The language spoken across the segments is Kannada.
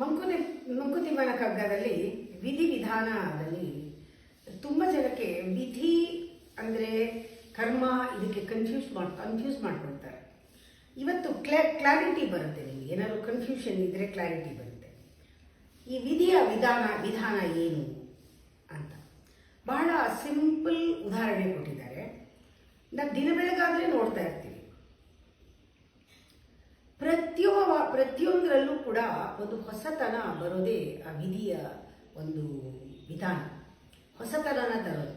ಮಂಕುತಿಮ್ಮನ ಕಗ್ಗದಲ್ಲಿ ವಿಧಿವಿಧಾನದಲ್ಲಿ ತುಂಬ ಜನಕ್ಕೆ ವಿಧಿ ಅಂದರೆ ಕರ್ಮ ಇದಕ್ಕೆ ಕನ್ಫ್ಯೂಸ್ ಮಾಡ್ಕೊಳ್ತಾರೆ. ಇವತ್ತು ಕ್ಲಾರಿಟಿ ಬರುತ್ತೆ. ನಿಮಗೆ ಏನಾದ್ರು ಕನ್ಫ್ಯೂಷನ್ ಇದ್ದರೆ ಕ್ಲಾರಿಟಿ ಬರುತ್ತೆ. ಈ ವಿಧಿಯ ವಿಧಾನ ಏನು ಅಂತ ಬಹಳ ಸಿಂಪಲ್ ಉದಾಹರಣೆ ಕೊಟ್ಟಿದ್ದಾರೆ. ನಾವು ದಿನ ಬೆಳಗಾದರೆ ನೋಡ್ತಾ ಇರ್ತೀವಿ. ಪ್ರತಿಯೊಂದರಲ್ಲೂ ಕೂಡ ಒಂದು ಹೊಸತನ ಬರೋದೇ ಆ ವಿಧಿಯ ಒಂದು ವಿಧಾನ, ಹೊಸತನನ ತರೋದು.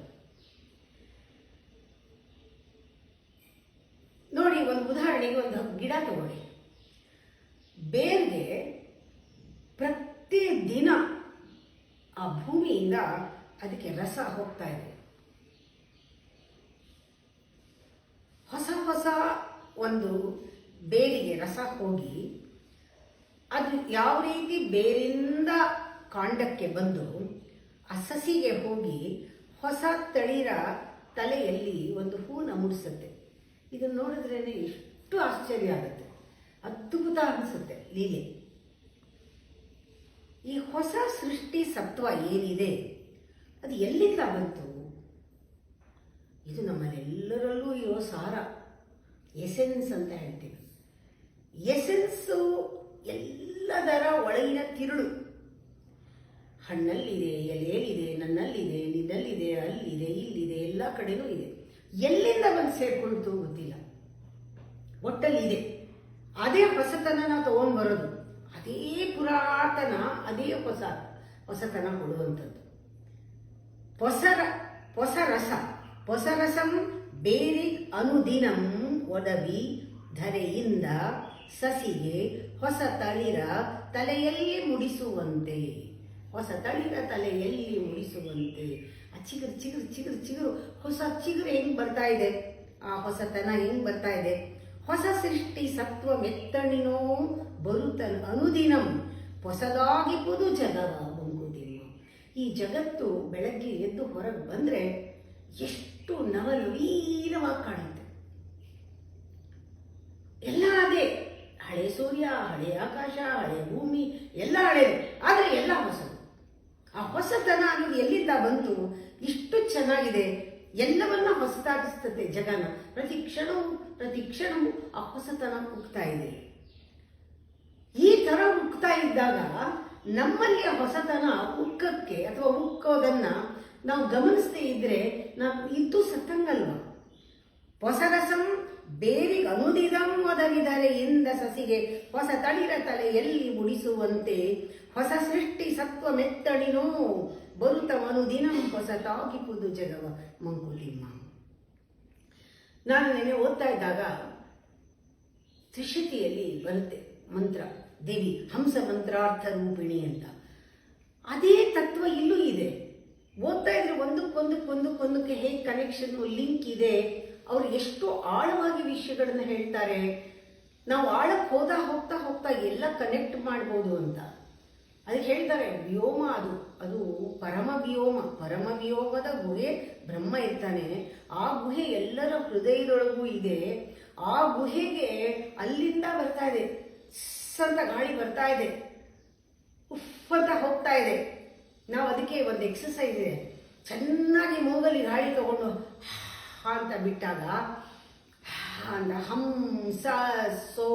ನೋಡಿ, ಒಂದು ಉದಾಹರಣೆಗೆ ಒಂದು ಗಿಡ ತಗೊಳ್ಳಿ. ಬೇರ್ಗೆ ಪ್ರತಿದಿನ ಆ ಭೂಮಿಯಿಂದ ಅದಕ್ಕೆ ರಸ ಹೋಗ್ತಾ ಇದೆ. ಹೊಸ ಒಂದು ಬೇರಿಗೆ ರಸ ಹೋಗಿ ಅದು ಯಾವ ರೀತಿ ಬೇರಿಂದ ಕಾಂಡಕ್ಕೆ ಬಂದು ಆ ಸಸಿಗೆ ಹೋಗಿ ಹೊಸ ತಳಿರ ತಲೆಯಲ್ಲಿ ಒಂದು ಹೂನ ಮೂಡಿಸುತ್ತೆ. ಇದನ್ನು ನೋಡಿದ್ರೇ ಎಷ್ಟು ಆಶ್ಚರ್ಯ ಆಗುತ್ತೆ, ಅದ್ಭುತ ಅನಿಸುತ್ತೆ ಲೀಲೆ. ಈ ಹೊಸ ಸೃಷ್ಟಿ ಸತ್ವ ಏನಿದೆ ಅದು ಎಲ್ಲಿಂದ ಬಂತು? ಇದು ನಮ್ಮಲ್ಲೆಲ್ಲರಲ್ಲೂ ಇರೋ ಸಾರ, ಎಸೆನ್ಸ್ ಅಂತ ಹೇಳ್ತೀವಿ. ಎಸೆನ್ಸು ಎಲ್ಲದರ ಒಳಗಿನ ತಿರುಳು. ಹಣ್ಣಲ್ಲಿದೆ, ಎಲೆಯಲ್ಲಿದೆ, ನನ್ನಲ್ಲಿದೆ, ನಿನ್ನಲ್ಲಿದೆ, ಅಲ್ಲಿದೆ, ಇಲ್ಲಿದೆ, ಎಲ್ಲ ಕಡೆನೂ ಇದೆ. ಎಲ್ಲಿಂದ ಬಂದು ಸೇರ್ಕೊಳ್ತು ಗೊತ್ತಿಲ್ಲ, ಒಟ್ಟಲ್ಲಿದೆ. ಅದೇ ಹೊಸತನ ನಾವು ತಗೊಂಡು ಬರೋದು, ಅದೇ ಪುರಾತನ, ಅದೇ ಹೊಸತನ ಕೊಡುವಂಥದ್ದು. ಹೊಸರಸಂ ಬೇರೆ ಅನುದಿನಂ ಒಡವಿ ಧರೆಯಿಂದ ಸಸಿಗೆ ಹೊಸ ತಳಿರ ತಲೆಯಲ್ಲಿ ಮುಡಿಸುವಂತೆ. ಹೊಸ ತಳಿರ ತಲೆಯಲ್ಲಿ ಮುಡಿಸುವಂತೆ. ಆ ಚಿಗುರು ಹೊಸ ಚಿಗುರು ಹೆಂಗ್ ಬರ್ತಾ ಇದೆ, ಆ ಹೊಸತನ ಹೆಂಗ್ ಬರ್ತಾ ಇದೆ. ಹೊಸ ಸೃಷ್ಟಿ ಸತ್ವ ಮೆತ್ತಣಿನೋ ಬರುತ್ತನ ಅನುದಿನಂ ಹೊಸದಾಗಿಪ್ಪುದು ಜಗವ ಮಂಕುತಿಮ್ಮ. ಈ ಜಗತ್ತು ಬೆಳಗ್ಗೆ ಎದ್ದು ಹೊರಗೆ ಬಂದ್ರೆ ಎಷ್ಟು ನವನವೀನವಾಗಿ ಕಾಣುತ್ತೆ. ಎಲ್ಲ ಅದೇ, ಹಳೆ ಸೂರ್ಯ, ಹಳೆ ಆಕಾಶ, ಹಳೆ ಭೂಮಿ, ಎಲ್ಲ ಹಳೆ, ಆದರೆ ಎಲ್ಲ ಹೊಸದು. ಆ ಹೊಸತನ ಅನ್ನೋದು ಎಲ್ಲಿಂದ ಬಂತು? ಇಷ್ಟು ಚೆನ್ನಾಗಿದೆ, ಎಲ್ಲವನ್ನ ಹೊಸತಾಗಿಸ್ತದೆ ಜಗನ. ಪ್ರತಿ ಕ್ಷಣವೂ ಆ ಹೊಸತನ ಉಕ್ತಾ ಇದೆ. ಈ ತರ ಉಕ್ತಾ ಇದ್ದಾಗ ನಮ್ಮಲ್ಲಿ ಆ ಹೊಸತನ ಉಕ್ಕಕ್ಕೆ ಅಥವಾ ಉಕ್ಕೋದನ್ನ ನಾವು ಗಮನಿಸದೇ ಇದ್ರೆ ನಾವು ಇದ್ದು ಸತ್ತಂಗಲ್ವ. ಹೊಸರಸಂ ಬೇರಿಗೆ ಅನುದಿನಂ ಒದಗಿದರೆಯಿಂದ ಸಸಿಗೆ ಹೊಸ ತಳಿರ ತಲೆಯಲ್ಲಿ ಮುಡಿಸುವಂತೆ. ಹೊಸ ಸೃಷ್ಟಿ ಸತ್ವ ಮೆತ್ತಣಿನೋ ಬರುತ್ತವನುದಿನಂ ಹೊಸತಾಗಿಪುದು ಜಗವ ಮಂಕುತಿಮ್ಮ. ನಾನು ನೆನೆ ಓದ್ತಾ ಇದ್ದಾಗ ತ್ರಿಶತಿಯಲ್ಲಿ ಬರುತ್ತೆ ಮಂತ್ರ, ದೇವಿ ಹಂಸ ಮಂತ್ರಾರ್ಥ ರೂಪಿಣಿ ಅಂತ. ಅದೇ ತತ್ವ ಇಲ್ಲೂ ಇದೆ. ಓದ್ತಾ ಇದ್ರೆ ಒಂದಕ್ಕೊಂದಕ್ಕೆ ಹೇಗೆ ಕನೆಕ್ಷನ್ ಲಿಂಕ್ ಇದೆ. ಅವ್ರು ಎಷ್ಟು ಆಳವಾಗಿ ವಿಷಯಗಳನ್ನ ಹೇಳ್ತಾರೆ. ನಾವು ಆಳಕ್ಕೆ ಹೋಗ್ತಾ ಎಲ್ಲ ಕನೆಕ್ಟ್ ಮಾಡ್ಬೋದು ಅಂತ. ಅದಕ್ಕೆ ಹೇಳ್ತಾರೆ ವ್ಯೋಮ, ಅದು ಪರಮವ್ಯೋಮದ ಗುಹೆ ಬ್ರಹ್ಮ ಇರ್ತಾನೆ. ಆ ಗುಹೆ ಎಲ್ಲರ ಹೃದಯದೊಳಗೂ ಇದೆ. ಆ ಗುಹೆಗೆ ಅಲ್ಲಿಂದ ಬರ್ತಾ ಇದೆ, ಅಂತ ಗಾಳಿ ಬರ್ತಾ ಇದೆ, ಉಫ್ ಅಂತ ಹೋಗ್ತಾ ಇದೆ. ನಾವು ಅದಕ್ಕೆ ಒಂದು ಎಕ್ಸಸೈಸ್ ಇದೆ, ಚೆನ್ನಾಗಿ ಮೂಗಲ್ಲಿ ಗಾಳಿ ತಗೊಂಡು ಅಂತ ಬಿಟ್ಟಾಗ ಅಂತ ಹಂಸ ಸೋ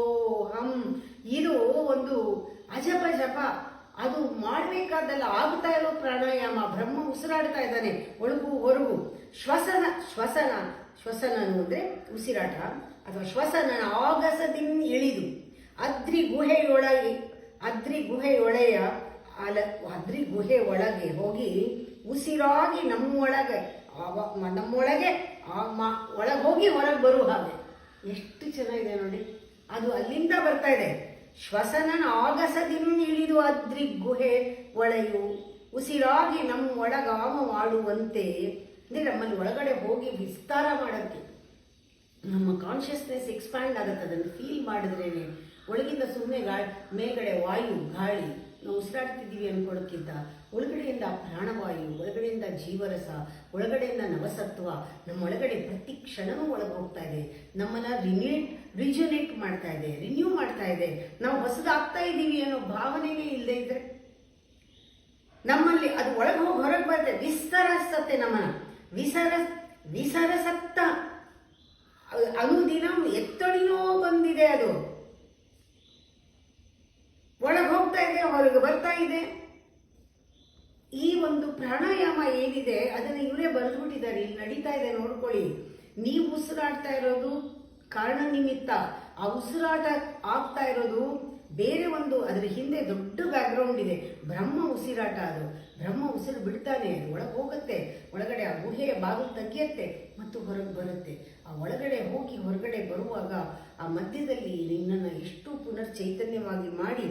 ಹಂ, ಇದು ಒಂದು ಅಜಪ ಜಪ. ಅದು ಮಾಡಬೇಕಾದಲ್ಲ, ಆಗ್ತಾ ಇರೋ ಪ್ರಾಣಾಯಾಮ. ಬ್ರಹ್ಮ ಉಸಿರಾಡ್ತಾ ಇದ್ದಾನೆ ಒಳಗು ಹೊರಗು. ಶ್ವಸನ ಅಂದ್ರೆ ಉಸಿರಾಟ ಅಥವಾ ಶ್ವಸನ ಆಗಸದಿಂದ ಇಳಿದು ಅದ್ರಿ ಗುಹೆ ಒಳಗೆ ಹೋಗಿ ಉಸಿರಾಗಿ ನಮ್ಮೊಳಗೆ ಒಳಗೋಗಿ ಹೊರಗೆ ಬರುವ ಹಾಗೆ. ಎಷ್ಟು ಚೆನ್ನಾಗಿದೆ ನೋಡಿ. ಅದು ಅಲ್ಲಿಂದ ಬರ್ತಾ ಇದೆ. ಶ್ವಸನನ ಆಗಸದಿಂದ ಇಳಿದು ಅದ್ರಿ ಗುಹೆ ಒಳೆಯು ಉಸಿರಾಗಿ ನಮ್ಮೊಳಗಾಮ ಮಾಡುವಂತೆ. ಅಂದರೆ ನಮ್ಮಲ್ಲಿ ಒಳಗಡೆ ಹೋಗಿ ವಿಸ್ತಾರ ಮಾಡೋಕ್ಕೆ ನಮ್ಮ ಕಾನ್ಷಿಯಸ್ನೆಸ್ ಎಕ್ಸ್ಪ್ಯಾಂಡ್ ಆಗುತ್ತೆ. ಅದನ್ನು ಫೀಲ್ ಮಾಡಿದ್ರೇನೆ ಒಳಗಿಂದ ಸುಮ್ಮನೆ ಮೇಲ್ಗಡೆ ವಾಯು ಗಾಳಿ ನಾವು ಉಸಿರಾಡ್ತಿದ್ದೀವಿ ಅನ್ಕೊಳ್ಳೋಕ್ಕಿಂತ ಒಳಗಡೆಯಿಂದ ಪ್ರಾಣವಾಯು, ಒಳಗಡೆಯಿಂದ ಜೀವರಸ, ಒಳಗಡೆಯಿಂದ ನವಸತ್ವ ನಮ್ಮ ಒಳಗಡೆ ಪ್ರತಿ ಕ್ಷಣವೂ ಒಳಗೆ ಹೋಗ್ತಾ ಇದೆ. ನಮ್ಮನ್ನ ರಿಜುನೇಟ್ ಮಾಡ್ತಾ ಇದೆ, ರಿನ್ಯೂ ಮಾಡ್ತಾ ಇದೆ. ನಾವು ಹೊಸದಾಗ್ತಾ ಇದ್ದೀವಿ ಅನ್ನೋ ಭಾವನೆನೇ ಇಲ್ಲದೆ ಇದ್ರೆ ನಮ್ಮಲ್ಲಿ ಅದು ಒಳಗೆ ಹೋಗಿ ಹೊರಗೆ ಬರುತ್ತೆ, ವಿಸ್ತರಿಸತ್ತೆ ನಮ್ಮನ್ನ. ವಿಸರಸತ್ತ ಅನುದಿನ ಎತ್ತಣಿನೋ ಬಂದಿದೆ, ಅದು ಒಳಗೆ ಹೋಗ್ತಾ ಇದೆ, ಹೊರಗೆ ಬರ್ತಾ ಇದೆ. ಈ ಒಂದು ಪ್ರಾಣಾಯಾಮ ಏನಿದೆ ಅದನ್ನ ಇವರೇ ಬರೆದ್ಬಿಟ್ಟಿದ್ದಾರೆ, ಇಲ್ಲಿ ನಡೀತಾ ಇದೆ ನೋಡ್ಕೊಳ್ಳಿ. ನೀವು ಉಸಿರಾಡ್ತಾ ಇರೋದು ಕಾರಣ ನಿಮಿತ್ತ, ಆ ಉಸಿರಾಟ ಆಗ್ತಾ ಇರೋದು ಬೇರೆ ಒಂದು, ಅದರ ಹಿಂದೆ ದೊಡ್ಡ ಬ್ಯಾಕ್ಗ್ರೌಂಡ್ ಇದೆ. ಬ್ರಹ್ಮ ಉಸಿರಾಟ, ಅದು ಬ್ರಹ್ಮ ಉಸಿರು ಬಿಡ್ತಾನೆ, ಅದು ಒಳಗೆ ಹೋಗುತ್ತೆ, ಒಳಗಡೆ ಆ ಗುಹೆಯ ಬಾಗಿಲು ತೆಗಿಯತ್ತೆ ಮತ್ತು ಹೊರಗೆ ಬರುತ್ತೆ. ಆ ಒಳಗಡೆ ಹೋಗಿ ಹೊರಗಡೆ ಬರುವಾಗ ಆ ಮಧ್ಯದಲ್ಲಿ ನಿನ್ನನ್ನು ಎಷ್ಟು ಪುನರ್ ಚೈತನ್ಯವಾಗಿ ಮಾಡಿ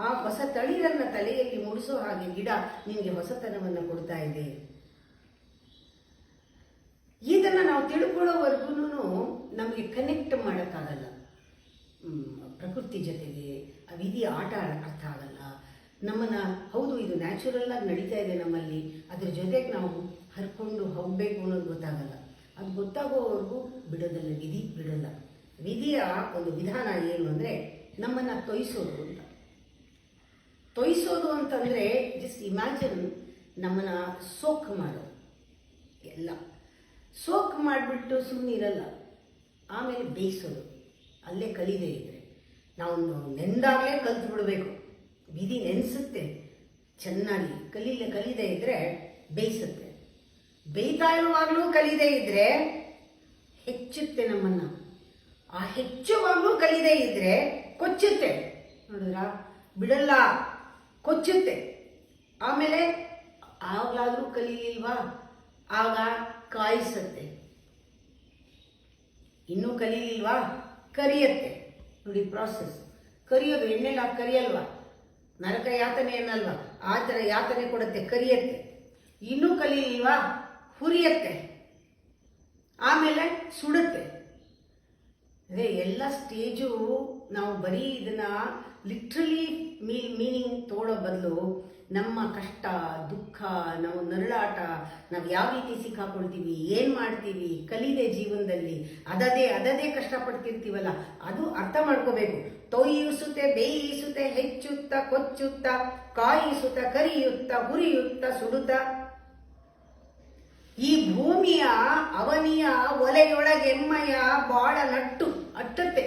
ಆ ಹೊಸ ತಳಿರನ್ನ ತಲೆಯಲ್ಲಿ ಮೂಡಿಸೋ ಹಾಗೆ ಗಿಡ ನಿನಗೆ ಹೊಸತನವನ್ನು ಕೊಡ್ತಾ ಇದೆ. ಇದನ್ನ ನಾವು ತಿಳ್ಕೊಳ್ಳೋವರೆಗೂ ನಮಗೆ ಕನೆಕ್ಟ್ ಮಾಡೋಕ್ಕಾಗಲ್ಲ ಪ್ರಕೃತಿ ಜೊತೆಗೆ. ಆ ವಿಧಿಯ ಆಟ ಅರ್ಥ ಆಗಲ್ಲ ನಮ್ಮನ್ನ. ಹೌದು, ಇದು ನ್ಯಾಚುರಲ್ ಆಗಿ ನಡೀತಾ ಇದೆ ನಮ್ಮಲ್ಲಿ, ಅದ್ರ ಜೊತೆಗೆ ನಾವು ಹರ್ಕೊಂಡು ಹೋಗ್ಬೇಕು ಅನ್ನೋದು ಗೊತ್ತಾಗಲ್ಲ. ಅದು ಗೊತ್ತಾಗೋವರೆಗೂ ಬಿಡೋದಲ್ಲ, ವಿಧಿ ಬಿಡಲ್ಲ. ವಿಧಿಯ ಒಂದು ವಿಧಾನ ಏನು ಅಂದರೆ ನಮ್ಮನ್ನ ತೊಯಿಸೋದು ಅಂತ. ತೊಯಿಸೋದು ಅಂತಂದರೆ ಜಸ್ಟ್ ಇಮ್ಯಾಜಿನ್, ನಮ್ಮನ್ನ ಸೋಕ್ ಮಾಡೋದು, ಎಲ್ಲ ಸೋಕ್ ಮಾಡಿಬಿಟ್ಟು ಸುಮ್ಮನೆ ಇರಲ್ಲ, ಆಮೇಲೆ ಬೇಯಿಸೋದು. ಅಲ್ಲೇ ಕಲಿದೆ ಇದ್ರೆ ನಾವು ನೆಂದಾಗಲೇ ಕಲ್ತು ಬಿಡಬೇಕು. ವಿಧಿ ನೆನೆಸುತ್ತೆ ಚೆನ್ನಾಗಿ, ಕಲಿದೆ ಇದ್ರೆ ಬೇಯಿಸುತ್ತೆ. ಬೇಯ್ತಾ ಇರುವಾಗಲೂ ಕಲಿದೆ ಇದ್ರೆ ಹೆಚ್ಚುತ್ತೆ ನಮ್ಮನ್ನ. ಆ ಹೆಚ್ಚುವಾಗಲೂ ಕಲಿದೆ ಇದ್ರೆ ಕೊಚ್ಚುತ್ತೆ. ನೋಡಿದ್ರಾ, ಬಿಡಲ್ಲ, ಕೊಚ್ಚುತ್ತೆ. ಆಮೇಲೆ ಆಗ್ಲಾದ್ರೂ ಕಲೀಲಿಲ್ವಾ, ಆಗ ಕಾಯಿಸುತ್ತೆ. ಇನ್ನೂ ಕಲೀಲಿಲ್ವಾ, ಕರಿಯತ್ತೆ. ನೋಡಿ ಪ್ರಾಸೆಸ್. ಕರಿಯೋದು ಎಣ್ಣೆಲ್ಲ ಕರಿಯಲ್ವಾ, ನರಕ ಯಾತನೆ ಅನ್ನಲ್ವಾ, ಆ ಥರ ಯಾತನೆ ಕೊಡುತ್ತೆ, ಕರಿಯತ್ತೆ. ಇನ್ನೂ ಕಲೀಲಿಲ್ವಾ, ಹುರಿಯತ್ತೆ. ಆಮೇಲೆ ಸುಡುತ್ತೆ. ಅದೇ ಎಲ್ಲ ಸ್ಟೇಜು ನಾವು ಬರೀ ಇದನ್ನ ಲಿಟ್ರಲಿ ಮೀನಿಂಗ್ ತಗೊಳ್ಳೋ ಬದಲು ನಮ್ಮ ಕಷ್ಟ, ದುಃಖ, ನಾವು ನರಳಾಟ, ನಾವು ಯಾವ ರೀತಿ ಸಿಕ್ಕಾಕೊಳ್ತೀವಿ, ಏನು ಮಾಡ್ತೀವಿ, ಕಲಿದೆ ಜೀವನದಲ್ಲಿ ಅದದೇ ಕಷ್ಟಪಡ್ತಿರ್ತೀವಲ್ಲ, ಅದು ಅರ್ಥ ಮಾಡ್ಕೋಬೇಕು. ತೊಯಿಸುತ್ತೆ, ಬೇಯಿಸುತ್ತೆ, ಹೆಚ್ಚುತ್ತ, ಕೊಚ್ಚುತ್ತ, ಕಾಯಿಸುತ್ತ, ಕರಿಯುತ್ತ, ಹುರಿಯುತ್ತ, ಸುಡುತ್ತ. ಈ ಭೂಮಿಯ ಅವನಿಯ ಒಲೆಯೊಳಗೆಮ್ಮಯ ಬಾಳ ನಟ್ಟು ಅಟ್ಟುತ್ತೆ.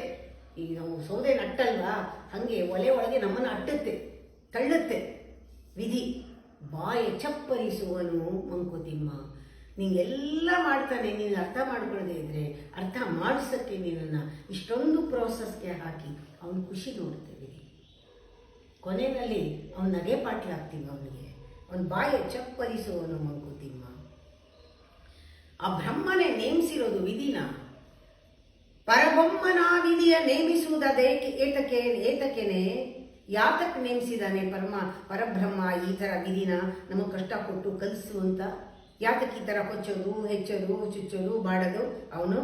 ಈಗ ನಾವು ಸೌದೆ ನಟ್ಟಲ್ವಾ, ಹಂಗೆ ಒಲೆ ಒಳಗೆ ನಮ್ಮನ್ನು ಅಟ್ಟುತ್ತೆ, ತಳ್ಳುತ್ತೆ ವಿಧಿ. ಬಾಯ ಚಪ್ಪರಿಸುವನು ಮಂಕುತಿಮ್ಮ. ನಿಂಗೆಲ್ಲ ಮಾಡ್ತಾನೆ, ನೀನು ಅರ್ಥ ಮಾಡ್ಕೊಳ್ಳದೆ ಇದ್ರೆ ಅರ್ಥ ಮಾಡಿಸಕ್ಕೆ ನೀನನ್ನು ಇಷ್ಟೊಂದು ಪ್ರೋಸೆಸ್ಗೆ ಹಾಕಿ ಅವನು ಖುಷಿ ನೋಡ್ತೇವೆ. ಕೊನೆಯಲ್ಲಿ ಅವನ ನಗೆ ಪಾಟ್ಲಾಗ್ತೀವಿ ಅವನಿಗೆ. ಅವನ ಬಾಯ ಚಪ್ಪರಿಸುವನು ಮಂಕುತಿಮ್ಮ. ಆ ಬ್ರಹ್ಮನೇ ನೇಮಿಸಿರೋದು ವಿಧಿನ. ಪರಬೊಮ್ಮನ ವಿಧಿಯ ನೇಮಿಸುವುದೇಕೆ, ಏತಕ್ಕೇನೆ ಯಾತಕ್ಕೆ ನೇಮಿಸಿದಾನೆ ಪರಬ್ರಹ್ಮ ಈ ಥರ ವಿಧಿನ ನಮಗೆ ಕಷ್ಟ ಕೊಟ್ಟು ಕಲಿಸುವಂತ? ಯಾತಕ್ಕೆ ಈ ಥರ ಕೊಚ್ಚೋದು, ಹೆಚ್ಚೋದು, ಚುಚ್ಚೋದು, ಬಾಡೋದು? ಅವನು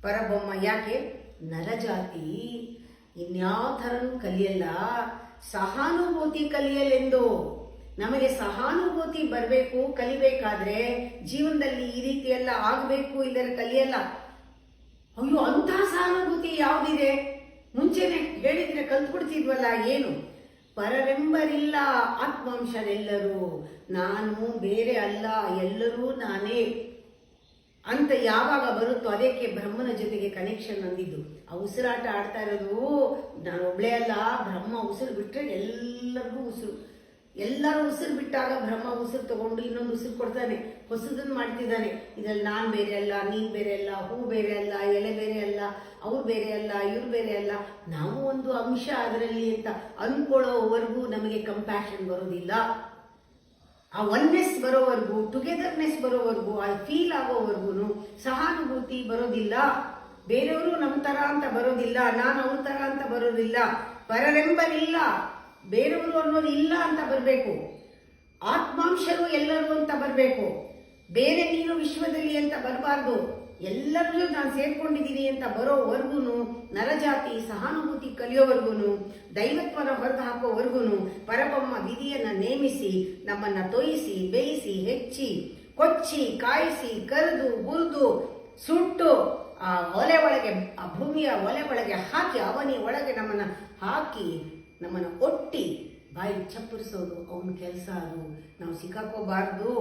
ಪರಬೊಮ್ಮ. ಯಾಕೆ? ನರಜಾತಿ ಇನ್ಯಾವ ಥರನೂ ಕಲಿಯಲ್ಲ, ಸಹಾನುಭೂತಿ ಕಲಿಯಲೆಂದು. ನಮಗೆ ಸಹಾನುಭೂತಿ ಬರಬೇಕು, ಕಲಿಬೇಕಾದ್ರೆ ಜೀವನದಲ್ಲಿ ಈ ರೀತಿ ಎಲ್ಲ ಆಗಬೇಕು, ಇದರ ಕಲಿಯಲ್ಲ. ಅಯ್ಯೋ, ಅಂತಹ ಸಹಾನುಭೂತಿ ಯಾವುದಿದೆ? ಮುಂಚೆನೆ ಹೇಳಿದ್ರೆ ಕಲ್ತ್ಬಿಡ್ತಿದ್ವಲ್ಲ. ಏನು? ಪರರೆಂಬರಿಲ್ಲ ಆತ್ಮಾಂಶರೆಲ್ಲರೂ, ನಾನು ಬೇರೆ ಅಲ್ಲ, ಎಲ್ಲರೂ ನಾನೇ ಅಂತ ಯಾವಾಗ ಬರುತ್ತೋ ಅದಕ್ಕೆ ಬ್ರಹ್ಮನ ಜೊತೆಗೆ ಕನೆಕ್ಷನ್ ಅಂದಿದ್ದು. ಆ ಉಸಿರಾಟ ಆಡ್ತಾ ಇರೋದು ನಾನು ಒಬ್ಳೇ ಅಲ್ಲ, ಬ್ರಹ್ಮ ಉಸಿರು ಬಿಟ್ಟರೆ ಎಲ್ಲರಿಗೂ ಉಸಿರು. ಎಲ್ಲರೂ ಉಸಿರು ಬಿಟ್ಟಾಗ ಬ್ರಹ್ಮ ಉಸಿರು ತಗೊಂಡು ಇನ್ನೊಂದು ಉಸಿರು ಕೊಡ್ತಾನೆ, ಹೊಸದನ್ನು ಮಾಡ್ತಿದ್ದಾನೆ. ಇದ್ರಲ್ಲಿ ನಾನು ಬೇರೆ ಅಲ್ಲ, ನೀನು ಬೇರೆ ಅಲ್ಲ, ಹೂ ಬೇರೆ ಅಲ್ಲ, ಎಲೆ ಬೇರೆ ಅಲ್ಲ, ಅವ್ರು ಬೇರೆ ಅಲ್ಲ, ಇವ್ರು ಬೇರೆ ಅಲ್ಲ, ನಾವು ಒಂದು ಅಂಶ ಅದರಲ್ಲಿ ಅಂತ ಅನ್ಕೊಳ್ಳೋವರೆಗೂ ನಮಗೆ ಕಂಪ್ಯಾಷನ್ ಬರೋದಿಲ್ಲ. ಆ ಒನ್ನೆಸ್ ಬರೋವರೆಗೂ, ಟುಗೆದರ್ನೆಸ್ ಬರೋವರೆಗೂ, ಆ ಫೀಲ್ ಆಗೋವರೆಗೂ ಸಹಾನುಭೂತಿ ಬರೋದಿಲ್ಲ. ಬೇರೆಯವರು ನಮ್ಮ ತರ ಅಂತ ಬರೋದಿಲ್ಲ, ನಾನು ಅವನ ತರ ಅಂತ ಬರೋದಿಲ್ಲ. ಪರರೆಂಬರಿಲ್ಲ, ಬೇರೆಯವರು ಅನ್ನೋದು ಇಲ್ಲ ಅಂತ ಬರಬೇಕು. ಆತ್ಮಾಂಶರು ಎಲ್ಲರೂ ಅಂತ ಬರಬೇಕು. ಬೇರೆ ನೀನು ವಿಶ್ವದಲ್ಲಿ ಅಂತ ಬರಬಾರ್ದು. ಎಲ್ಲರೂ ನಾನು ಸೇರ್ಕೊಂಡಿದ್ದೀನಿ ಅಂತ ಬರೋವರೆಗೂ, ನರಜಾತಿ ಸಹಾನುಭೂತಿ ಕಲಿಯೋವರೆಗೂ, ದೈವತ್ವನ ಹೊರಗೆ ಹಾಕೋವರೆಗೂ ಪರಬ್ರಹ್ಮ ವಿಧಿಯನ್ನ ನೇಮಿಸಿ ನಮ್ಮನ್ನ ತೊಯಿಸಿ, ಬೇಯಿಸಿ, ಹೆಚ್ಚಿ, ಕೊಚ್ಚಿ, ಕಾಯಿಸಿ, ಕರೆದು, ಹುರಿದು, ಸುಟ್ಟು ಆ ಒಲೆ ಒಳಗೆ, ಆ ಭೂಮಿಯ ಒಲೆ ಒಳಗೆ ಹಾಕಿ, ಅವನಿ ಒಳಗೆ ನಮ್ಮನ್ನು ಹಾಕಿ ನಮ್ಮನ್ನು ಒಟ್ಟಿ ಬಾಯಿ ಚಪ್ಪರಿಸೋದು ಅವನ ಕೆಲಸ. ಅದು ನಾವು ಸಿಕ್ಕಾಕೋಬಾರ್ದು.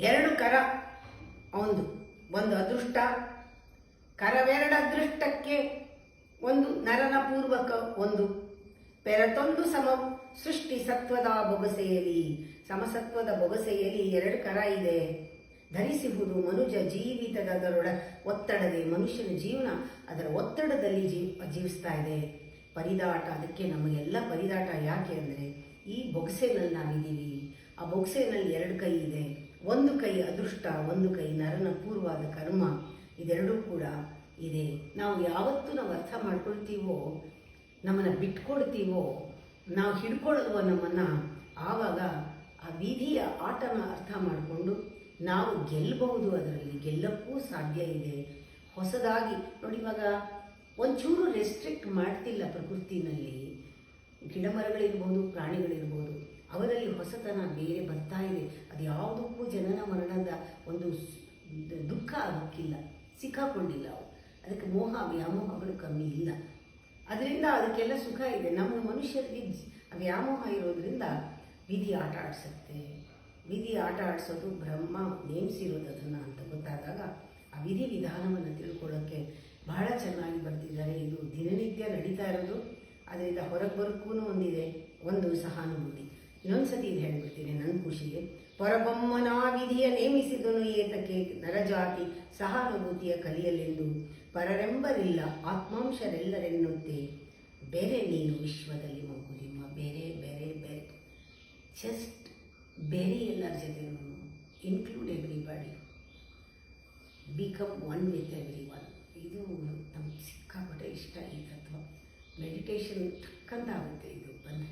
2 ಕರ ಅವನದು, ಒಂದು ಅದೃಷ್ಟ, ಕರವೆರಡು ಅದೃಷ್ಟಕ್ಕೆ ಒಂದು ನರನ ಪೂರ್ವಕ ಒಂದು ಪೆರತೊಂದು ಸಮ ಸೃಷ್ಟಿ ಸತ್ವದ ಬೊಗಸೆಯಲಿ, ಸಮಸತ್ವದ ಬೊಗಸೆಯಲ್ಲಿ 2 ಕರ ಇದೆ. ಧರಿಸುವುದು ಮನುಜ ಜೀವಿತದರೊಳ ಒತ್ತಡದೆ, ಮನುಷ್ಯನ ಜೀವನ ಅದರ ಒತ್ತಡದಲ್ಲಿ ಜೀವಿಸ್ತಾ ಇದೆ. ಪರಿದಾಟ, ಅದಕ್ಕೆ ನಮಗೆಲ್ಲ ಪರಿದಾಟ ಯಾಕೆ ಅಂದರೆ ಈ ಬೊಗಸೆನಲ್ಲಿ ನಾವಿದ್ದೀವಿ. ಆ ಬೊಗಸೆನಲ್ಲಿ 2 ಕೈ ಇದೆ. ಒಂದು ಕೈ ಅದೃಷ್ಟ, ಒಂದು ಕೈ ನರನ ಪೂರ್ವದ ಕರ್ಮ. ಇದೆರಡೂ ಕೂಡ ಇದೆ. ನಾವು ಯಾವತ್ತೂ ನಾವು ಅರ್ಥ ಮಾಡ್ಕೊಳ್ತೀವೋ, ನಮ್ಮನ್ನು ಬಿಟ್ಕೊಡ್ತೀವೋ, ನಾವು ಹಿಡ್ಕೊಳ್ಳುವ ನಮ್ಮನ್ನು, ಆವಾಗ ಆ ವಿಧಿಯ ಆಟನ ಅರ್ಥ ಮಾಡಿಕೊಂಡು ನಾವು ಗೆಲ್ಲಬಹುದು. ಅದರಲ್ಲಿ ಗೆಲ್ಲಕ್ಕೂ ಸಾಧ್ಯ ಇದೆ. ಹೊಸದಾಗಿ ನೋಡಿ, ಇವಾಗ ಒಂಚೂರು ರೆಸ್ಟ್ರಿಕ್ಟ್ ಮಾಡ್ತಿಲ್ಲ ಪ್ರಕೃತಿನಲ್ಲಿ. ಗಿಡ ಮರಗಳಿರ್ಬೋದು, ಪ್ರಾಣಿಗಳಿರ್ಬೋದು, ಅವರಲ್ಲಿ ಹೊಸತನ ಬೇರೆ ಬರ್ತಾ ಇದೆ. ಅದು ಯಾವುದಕ್ಕೂ ಜನನ ಮರಣದ ಒಂದು ದುಃಖ ಅದಕ್ಕಿಲ್ಲ, ಸಿಕ್ಕಾಕೊಂಡಿಲ್ಲ ಅವು. ಅದಕ್ಕೆ ಮೋಹ ವ್ಯಾಮೋಹಗಳು ಕಮ್ಮಿ ಇಲ್ಲ. ಅದರಿಂದ ಅದಕ್ಕೆಲ್ಲ ಸುಖ ಇದೆ. ನಮ್ಮ ಮನುಷ್ಯರಿಗೆ ವ್ಯಾಮೋಹ ಇರೋದ್ರಿಂದ ವಿಧಿ ಆಟ ಆಡಿಸುತ್ತೆ. ವಿಧಿ ಆಟ ಆಡಿಸೋದು ಬ್ರಹ್ಮ ನೇಮಿಸಿರೋದು ಅದನ್ನು ಅಂತ ಗೊತ್ತಾದಾಗ ಆ ವಿಧಿ ವಿಧಾನವನ್ನು ತಿಳ್ಕೊಳ್ಳೋಕ್ಕೆ ಬಹಳ ಚೆನ್ನಾಗಿ ಬರ್ತಿದ್ದಾರೆ. ಇದು ದಿನನಿತ್ಯ ನಡೀತಾ ಇರೋದು. ಅದರಿಂದ ಹೊರಗೆ ಬರೋಕ್ಕೂ ಒಂದಿದೆ, ಒಂದು ಸಹಾನುಭೂತಿ. ಇನ್ನೊಂದು ಸತಿ ಇದು ಹೇಳ್ಬಿಡ್ತೀನಿ ನನ್ನ ಖುಷಿಗೆ. ಪರಬೊಮ್ಮನ ವಿಧಿಯ ನೇಮಿಸಿದನು ಏತಕ್ಕೆ ನರಜಾತಿ ಸಹಾನುಭೂತಿಯ ಕಲಿಯಲೆಂದು, ಪರರೆಂಬರಿಲ್ಲ ಆತ್ಮಾಂಶರೆಲ್ಲರೆನ್ನುತ್ತೆ ಬೇರೆ ನೀನು ವಿಶ್ವದಲ್ಲಿ ಮಂಕುತಿಮ್ಮ. ಬೇರೆ ಬೇರೆ ಬೇರೆ, ಜಸ್ಟ್ ಬೇರೆ ಎಲ್ಲರ ಜೊತೆನೂ, include everybody, become one with every one. ಇದು ನಮ್ಗೆ ಸಿಕ್ಕಾಪಟ್ಟೆ ಇಷ್ಟ ಈ ತತ್ವ. ಮೆಡಿಟೇಷನ್ ಟಕ್ಕಂತ ಆಗುತ್ತೆ ಇದು ಬಂದರೆ.